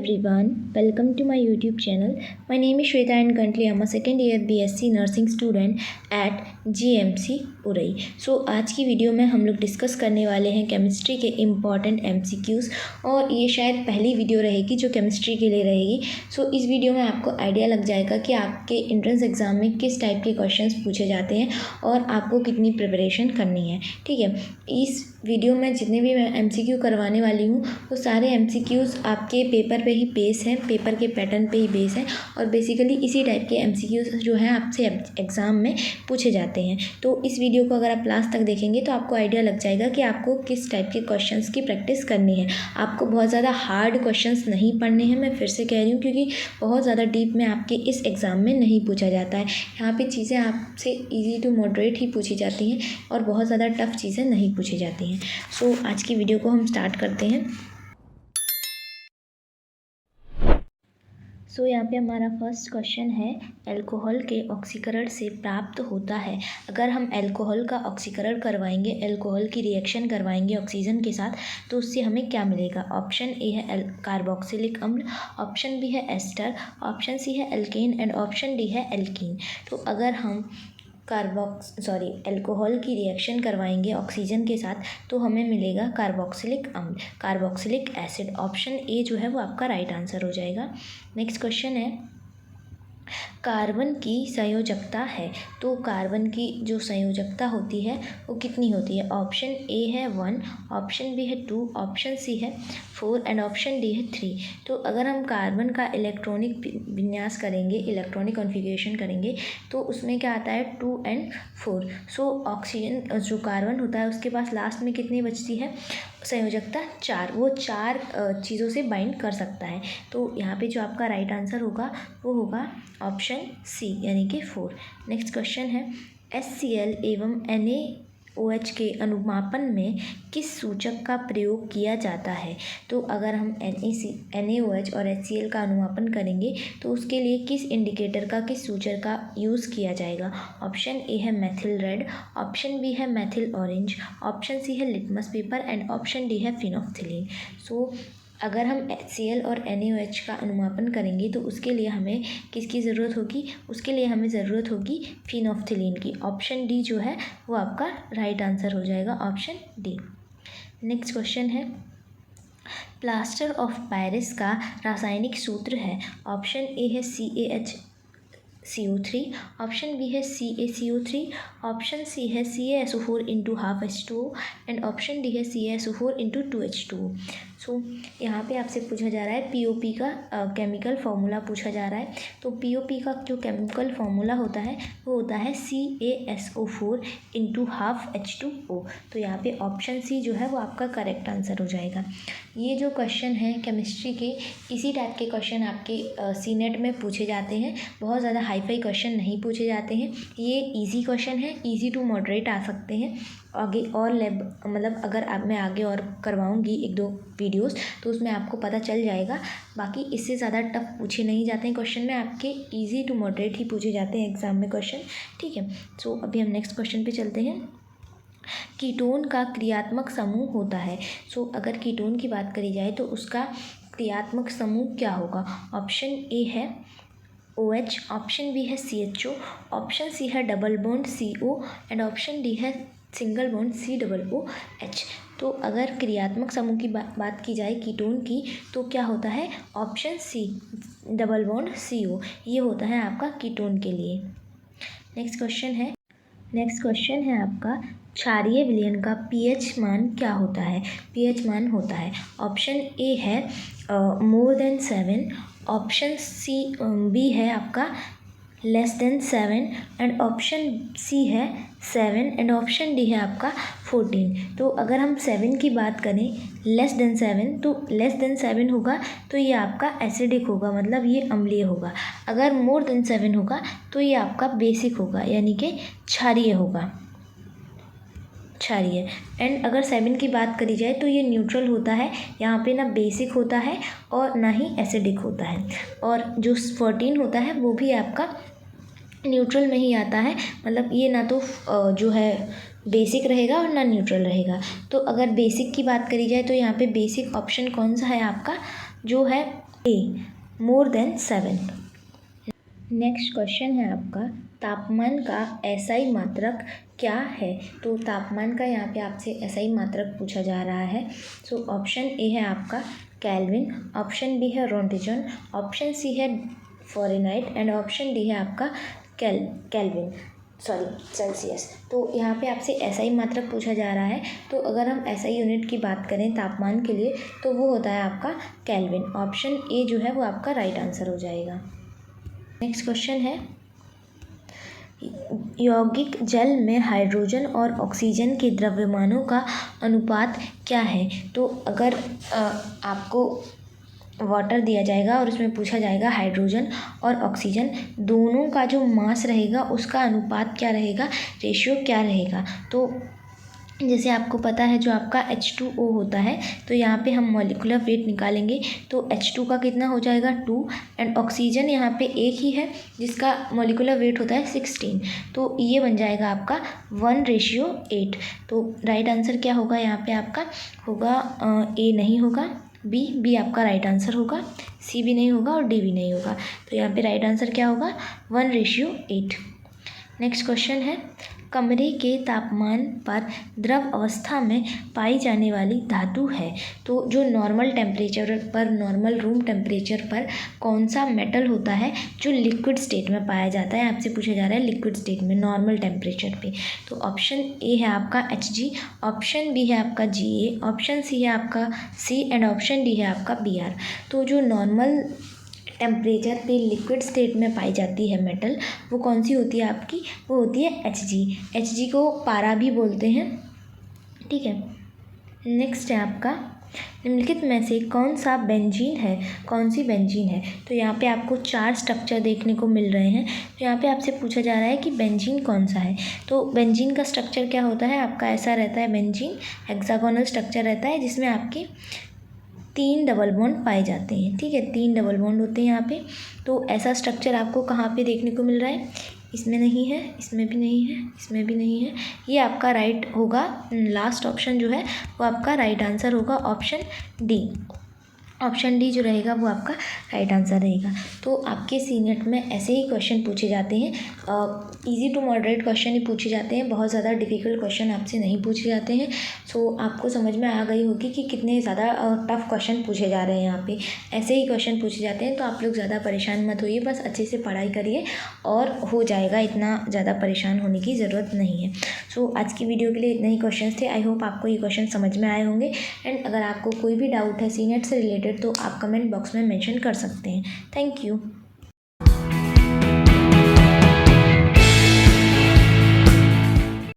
everyone, welcome to my YouTube channel. My name is Shweta and currently I am a second year BSc Nursing student at GMC Orai. आज की video में हम लोग discuss करने वाले हैं केमिस्ट्री के इम्पॉर्टेंट MCQs और ये शायद पहली वीडियो रहेगी जो केमिस्ट्री के लिए रहेगी। इस वीडियो में आपको आइडिया लग जाएगा कि आपके एंट्रेंस एग्ज़ाम में किस टाइप के क्वेश्चंस पूछे जाते हैं और आपको कितनी प्रिपरेशन करनी है। ठीक है, इस वीडियो में जितने भी मैं MCQ करवाने वाली हूँ वो सारे MCQs आपके पेपर पे ही बेस हैं, पेपर के पैटर्न पे ही बेस हैं और बेसिकली इसी टाइप के MCQs जो हैं आपसे एग्ज़ाम में पूछे जाते हैं। तो इस वीडियो को अगर आप लास्ट तक देखेंगे तो आपको आइडिया लग जाएगा कि आपको किस टाइप के क्वेश्चंस की प्रैक्टिस करनी है। आपको बहुत ज़्यादा हार्ड क्वेश्चंस नहीं पढ़ने हैं, मैं फिर से कह रही हूँ, क्योंकि बहुत ज़्यादा डीप में आपके इस एग्ज़ाम में नहीं पूछा जाता है। यहाँ पर चीज़ें आपसे ईजी टू मॉडरेट ही पूछी जाती हैं और बहुत ज़्यादा टफ चीज़ें नहीं पूछी जाती हैं। आज की वीडियो को हम स्टार्ट करते हैं। यहाँ पे हमारा फर्स्ट क्वेश्चन है, अल्कोहल के ऑक्सीकरण से प्राप्त होता है। अगर हम अल्कोहल का ऑक्सीकरण करवाएंगे, अल्कोहल की रिएक्शन करवाएंगे ऑक्सीजन के साथ, तो उससे हमें क्या मिलेगा। ऑप्शन ए है कार्बोक्सिलिक अम्ल, ऑप्शन बी है एस्टर, ऑप्शन सी है एल्केन एंड ऑप्शन डी है एल्कीन। तो अगर हम अल्कोहल की रिएक्शन करवाएंगे ऑक्सीजन के साथ तो हमें मिलेगा कार्बोक्सिलिक अम्ल, कार्बोक्सिलिक एसिड। ऑप्शन ए जो है वो आपका राइट आंसर हो जाएगा। नेक्स्ट क्वेश्चन है, कार्बन की संयोजकता है, तो कार्बन की जो संयोजकता होती है वो कितनी होती है। ऑप्शन ए है 1, ऑप्शन बी है 2, ऑप्शन सी है 4 एंड ऑप्शन डी है 3। तो अगर हम कार्बन का इलेक्ट्रॉनिक विन्यास करेंगे, इलेक्ट्रॉनिक कॉन्फ़िगरेशन करेंगे, तो उसमें क्या आता है 2 and 4। ऑक्सीजन जो कार्बन होता है उसके पास लास्ट में कितनी बचती है संयोजकता 4, वो 4 चीज़ों से बाइंड कर सकता है। तो यहाँ पे जो आपका राइट आंसर होगा वो होगा ऑप्शन सी यानी कि 4। नेक्स्ट क्वेश्चन है, HCl एवं NaOH के अनुमापन में किस सूचक का प्रयोग किया जाता है। तो अगर हम NaOH और HCl का अनुमापन करेंगे तो उसके लिए किस इंडिकेटर का, किस सूचक का यूज़ किया जाएगा। ऑप्शन ए है मैथिल रेड, ऑप्शन बी है मैथिल ऑरेंज, ऑप्शन सी है litmus paper and option D है फिनोल्फथलीन। अगर हम HCl और NaOH का अनुमापन करेंगे तो उसके लिए हमें किसकी ज़रूरत होगी, उसके लिए हमें ज़रूरत होगी फिनोल्फथलीन की। ऑप्शन डी जो है वो आपका राइट आंसर हो जाएगा, ऑप्शन डी। नेक्स्ट क्वेश्चन है, प्लास्टर ऑफ पेरिस का रासायनिक सूत्र है। ऑप्शन ए है CaHCO3, ऑप्शन बी है CaCO3, ऑप्शन सी है CaSO4 × 12H2O and option D है CaSO4 × 2H2O। यहाँ पे आपसे पूछा जा रहा है POP का केमिकल फार्मूला पूछा जा रहा है। तो POP का जो केमिकल फार्मूला होता है वो होता है CaSO4 × 12H2O। तो यहाँ पे ऑप्शन सी जो है वो आपका करेक्ट आंसर हो जाएगा। ये जो क्वेश्चन है केमिस्ट्री के, इसी टाइप के क्वेश्चन आपके CNET में पूछे जाते हैं। बहुत ज़्यादा हाईफाई क्वेश्चन नहीं पूछे जाते हैं, ये इजी क्वेश्चन है, इजी टू मॉडरेट आ सकते हैं। आगे और अगर मैं आगे और करवाऊंगी 1-2 वीडियोस तो उसमें आपको पता चल जाएगा। बाकी इससे ज़्यादा टफ पूछे नहीं जाते हैं क्वेश्चन में, आपके इजी टू मॉडरेट ही पूछे जाते हैं एग्ज़ाम में क्वेश्चन। ठीक है, अभी हम नेक्स्ट क्वेश्चन पे चलते हैं। कीटोन का क्रियात्मक समूह होता है। अगर कीटोन की बात करी जाए तो उसका क्रियात्मक समूह क्या होगा। ऑप्शन ए है OH, ऑप्शन बी है CHO, ऑप्शन सी है double bond CO and option D है सिंगल बॉन्ड COOH। तो अगर क्रियात्मक समूह की बात की जाए कीटोन की तो क्या होता है, option C double bond CO, ये होता है आपका कीटोन के लिए। नेक्स्ट क्वेश्चन है आपका, क्षारीय विलयन का pH मान क्या होता है। pH मान होता है, ऑप्शन ए है मोर देन 7, ऑप्शन बी है आपका less than 7 and option C है 7 एंड ऑप्शन डी है आपका 14। तो अगर हम 7 की बात करें, लेस देन 7, तो लेस देन 7 होगा तो ये आपका एसिडिक होगा, मतलब ये अम्लीय होगा। अगर मोर देन 7 होगा तो ये आपका बेसिक होगा, यानी कि क्षारीय होगा, क्षारीय। एंड अगर 7 की बात करी जाए तो ये न्यूट्रल होता है, यहाँ पे ना बेसिक होता है और ना ही एसिडिक होता है। और जो 14 होता है वो भी आपका न्यूट्रल में ही आता है, मतलब ये ना तो जो है बेसिक रहेगा और ना न्यूट्रल रहेगा। तो अगर बेसिक की बात करी जाए तो यहाँ पे बेसिक ऑप्शन कौन सा है आपका, जो है ए मोर देन 7। नेक्स्ट क्वेश्चन है आपका, तापमान का एसआई मात्रक क्या है। तो तापमान का यहाँ पे आपसे एसआई मात्रक पूछा जा रहा है। सो ऑप्शन ए है आपका केल्विन, ऑप्शन बी है रोंटिजन, ऑप्शन सी है फ़ारेनहाइट एंड ऑप्शन डी है आपका केल्विन सेल्सियस। तो यहाँ पे आपसे एसआई मात्रक पूछा जा रहा है। तो अगर हम एसआई यूनिट की बात करें तापमान के लिए तो वो होता है आपका केल्विन। ऑप्शन ए जो है वो आपका राइट आंसर हो जाएगा। नेक्स्ट क्वेश्चन है, यौगिक जल में हाइड्रोजन और ऑक्सीजन के द्रव्यमानों का अनुपात क्या है। तो अगर आपको वाटर दिया जाएगा और उसमें पूछा जाएगा हाइड्रोजन और ऑक्सीजन दोनों का जो मास रहेगा उसका अनुपात क्या रहेगा, रेशियो क्या रहेगा। तो जैसे आपको पता है जो आपका H2O होता है, तो यहाँ पे हम मॉलिक्यूलर वेट निकालेंगे तो H2 का कितना हो जाएगा 2 एंड ऑक्सीजन यहाँ पे एक ही है जिसका मॉलिक्यूलर वेट होता है 16। तो ये बन जाएगा आपका 1:8। तो राइट आंसर क्या होगा यहाँ पे आपका होगा ए नहीं होगा, बी आपका राइट आंसर होगा, सी भी नहीं होगा और डी भी नहीं होगा। तो यहाँ पे राइट आंसर क्या होगा 1:8। नेक्स्ट क्वेश्चन है, कमरे के तापमान पर द्रव अवस्था में पाई जाने वाली धातु है। तो जो नॉर्मल टेम्परेचर पर, नॉर्मल रूम टेम्परेचर पर कौन सा मेटल होता है जो लिक्विड स्टेट में पाया जाता है, आपसे पूछा जा रहा है लिक्विड स्टेट में नॉर्मल टेम्परेचर पे। तो ऑप्शन ए है आपका Hg, ऑप्शन बी है आपका Ga, ऑप्शन सी है आपका C एंड ऑप्शन डी है आपका Br। तो जो नॉर्मल टेम्परेचर पे लिक्विड स्टेट में पाई जाती है मेटल वो कौन सी होती है आपकी, वो होती है Hg को पारा भी बोलते हैं, ठीक है। नेक्स्ट है आपका, निम्नलिखित में से कौन सा बेंजीन है, कौन सी बेंजीन है। तो यहाँ पे आपको 4 स्ट्रक्चर देखने को मिल रहे हैं। तो यहाँ पे आपसे पूछा जा रहा है कि बेंजीन कौन सा है। तो बेंजीन का स्ट्रक्चर क्या होता है आपका, ऐसा रहता है बेंजीन हेक्सागोनल स्ट्रक्चर रहता है जिसमें आपके 3 डबल बॉन्ड पाए जाते हैं, ठीक है, 3 डबल बॉन्ड होते हैं यहाँ पे। तो ऐसा स्ट्रक्चर आपको कहाँ पे देखने को मिल रहा है, इसमें नहीं है, इसमें भी नहीं है, इसमें भी नहीं है। ये आपका राइट होगा, लास्ट ऑप्शन जो है वो आपका राइट आंसर होगा, ऑप्शन डी। ऑप्शन डी जो रहेगा वो आपका राइट आंसर रहेगा। तो आपके सीनेट में ऐसे ही क्वेश्चन पूछे जाते हैं, इजी टू मॉडरेट क्वेश्चन ही पूछे जाते हैं, बहुत ज़्यादा डिफ़िकल्ट क्वेश्चन आपसे नहीं पूछे जाते हैं। सो आपको समझ में आ गई होगी कि कितने ज़्यादा टफ क्वेश्चन पूछे जा रहे हैं यहाँ पे, ऐसे ही क्वेश्चन पूछे जाते हैं। तो आप लोग ज़्यादा परेशान मत होइए, बस अच्छे से पढ़ाई करिए और हो जाएगा, इतना ज़्यादा परेशान होने की ज़रूरत नहीं है। सो आज की वीडियो के लिए इतने ही क्वेश्चन थे। आई होप आपको ये क्वेश्चन समझ में आए होंगे एंड अगर आपको कोई भी डाउट है सीनेट से रिलेटेड तो आप कमेंट बॉक्स में मेंशन कर सकते हैं। Thank you.